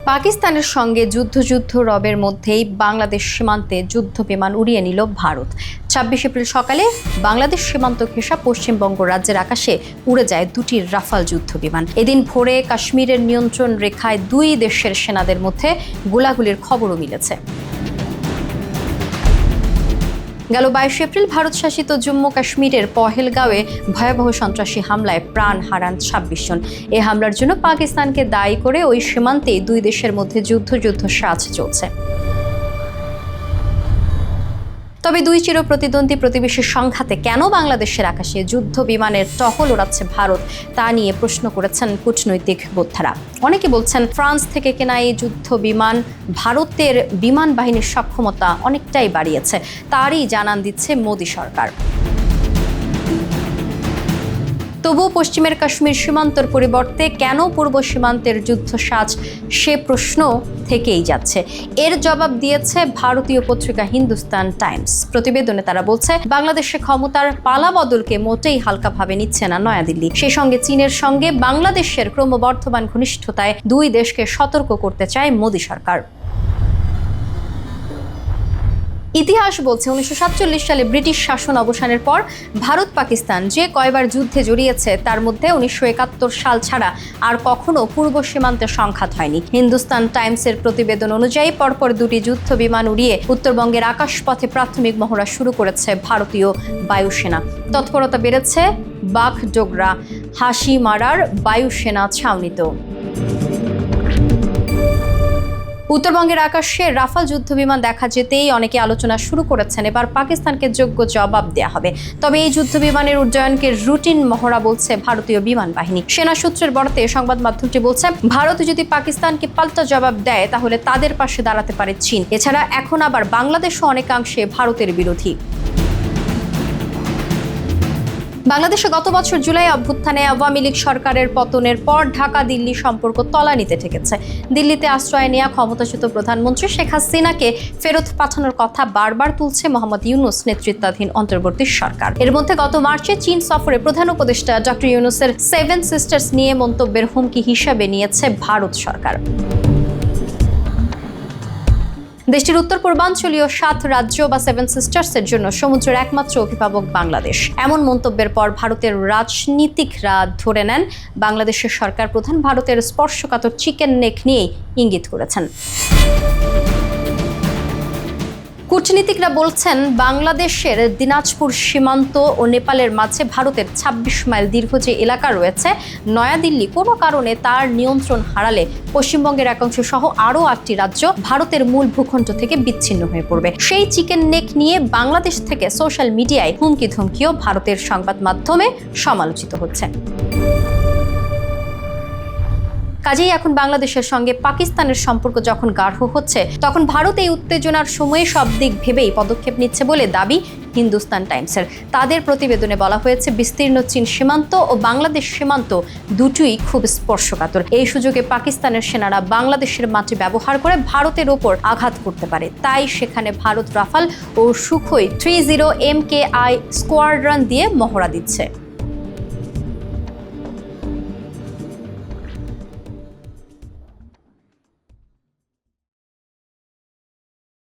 পাকিস্তানের সঙ্গে যুদ্ধ রবের মধ্যেই বাংলাদেশ সীমান্তে যুদ্ধ বিমান উড়িয়ে নিল ভারত। ২৬ এপ্রিল সকালে বাংলাদেশ সীমান্ত ঘেঁষা পশ্চিমবঙ্গ রাজ্যের আকাশে উড়ে যায় দুটি রাফাল যুদ্ধ বিমান। এদিন ভোরে কাশ্মীরের নিয়ন্ত্রণ রেখায় দুই দেশের সেনাদের মধ্যে গোলাগুলির খবরও মিলেছে। গেল ২২ এপ্রিল ভারত শাসিত জম্মু কাশ্মীরের পহেলগাঁওয়ে ভয়াবহ সন্ত্রাসী হামলায় প্রাণ হারান ২৬ জন। এ হামলার জন্য পাকিস্তানকে দায়ী করে ওই সীমান্তেই দুই দেশের মধ্যে যুদ্ধ সাজ চলছে। তবে দুই চিরপ্রতিদ্বন্দ্বী প্রতিবেশীর সংঘাতে কেন বাংলাদেশের আকাশে যুদ্ধ বিমানের টহল ওড়াচ্ছে ভারত, তা নিয়ে প্রশ্ন করেছেন কূটনৈতিক বোদ্ধারা। অনেকে বলছেন, ফ্রান্স থেকে কেনা এই যুদ্ধ বিমান ভারতের বিমান বাহিনীর সক্ষমতা অনেকটাই বাড়িয়েছে, তারই জানান দিচ্ছে মোদি সরকার। তবুও পশ্চিমের কাশ্মীর সীমান্তর পরিবর্তে কেন পূর্ব সীমান্তের যুদ্ধ সাজ, সে প্রশ্ন থেকেই যাচ্ছে। এর জবাব দিয়েছে ভারতীয় পত্রিকা হিন্দুস্তান টাইমস। প্রতিবেদনে তারা বলছে, বাংলাদেশে ক্ষমতার পালাবদলকে মোটেই হালকাভাবে নিচ্ছে না নয়াদিল্লি। সেই সঙ্গে চীনের সঙ্গে বাংলাদেশের ক্রমবর্ধমান ঘনিষ্ঠতায় দুই দেশকে সতর্ক করতে চায় মোদি সরকার। ইতিহাস বলছে, ১৯৪৭ সালে ব্রিটিশ শাসন অবসানের পর ভারত পাকিস্তান যে কয়বার যুদ্ধে জড়িয়েছে তার মধ্যে ১৯৭১ সাল ছাড়া আর কখনো পূর্ব সীমান্তে সংঘাত হয়নি। হিন্দুস্তান টাইমসের প্রতিবেদন অনুযায়ী পরপর দুটি যুদ্ধ বিমান উড়িয়ে উত্তরবঙ্গের আকাশপথে প্রাথমিক মহড়া শুরু করেছে ভারতীয় বায়ুসেনা। তৎপরতা বেড়েছে বাঘডোগরা, হাসিমারার বায়ুসেনা ছাউনিতেও। উত্তরবঙ্গের আকাশে রাফাল যুদ্ধ বিমান দেখা যেতেই অনেকে আলোচনা শুরু করেছেন এবার পাকিস্তানকে যোগ্য জবাব দেয়া হবে। তবে এই যুদ্ধ বিমানের উড্ডয়নকে রুটিন মহড়া বলছে ভারতীয় বিমান বাহিনী। সেনা সূত্রের বরাতে সংবাদ মাধ্যমটি বলছে, ভারত যদি পাকিস্তানকে পাল্টা জবাব দেয় তাহলে তাদের পাশে দাঁড়াতে পারে চীন। এছাড়া এখন আবার বাংলাদেশও অনেকাংশে ভারতের বিরোধী। বাংলাদেশে গত বছর জুলাই অভ্যুত্থানে আওয়ামী লীগ সরকারের পতনের পর ঢাকা দিল্লি সম্পর্ক তলানিতে ঠেকেছে। দিল্লিতে আশ্রয় নেওয়া ক্ষমতাচ্যুত প্রধানমন্ত্রী শেখ হাসিনাকে ফেরত পাঠানোর কথা বারবার তুলছে মোহাম্মদ ইউনূস নেতৃত্বাধীন অন্তর্বর্তী সরকার। এর মধ্যে গত মার্চে চীন সফরে প্রধান উপদেষ্টা ডক্টর ইউনূসের 7 সিস্টার্স নিয়ে মন্তব্যের হুমকি হিসাবে নিয়েছে ভারত সরকার। দেশটির উত্তর পূর্বাঞ্চলীয় 7 রাজ্য বা 7 সিস্টার্সের জন্য সমুদ্রের একমাত্র অভিভাবক বাংলাদেশ। এমন মন্তব্যের পর ভারতের রাজনীতিকরা ধরে নেন বাংলাদেশের সরকার প্রধান ভারতের স্পর্শকাতর চিকেন নেক নিয়েই ইঙ্গিত করেছেন। কূটনীতিকরা বলছেন, বাংলাদেশের দিনাজপুর সীমান্ত ও নেপালের মাঝে ভারতের ২৬ মাইল দীর্ঘ যে এলাকা রয়েছে, নয়াদিল্লি কোনো কারণে তার নিয়ন্ত্রণ হারালে পশ্চিমবঙ্গের একাংশ সহ আরও ৮টি রাজ্য ভারতের মূল ভূখণ্ড থেকে বিচ্ছিন্ন হয়ে পড়বে। সেই চিকেন নেক নিয়ে বাংলাদেশ থেকে সোশ্যাল মিডিয়ায় হুমকি ধমকিও ভারতের সংবাদ মাধ্যমে সমালোচিত হচ্ছে। কাজেই এখন বাংলাদেশের সঙ্গে পাকিস্তানের সম্পর্ক যখন গাঢ় হচ্ছে, তখন ভারত এই উত্তেজনার সময়ে সব দিক ভেবেই পদক্ষেপ নিচ্ছে বলে দাবি হিন্দুস্তান টাইমসের। তাদের প্রতিবেদনে বলা হয়েছে, বিস্তীর্ণ চীন সীমান্ত ও বাংলাদেশ সীমান্ত দুটোই খুব স্পর্শকাতর। এই সুযোগে পাকিস্তানের সেনারা বাংলাদেশের মাটি ব্যবহার করে ভারতের ওপর আঘাত করতে পারে। তাই সেখানে ভারত রাফাল ও সুখোই 30 MKI স্কোয়াড্রন দিয়ে মহড়া দিচ্ছে।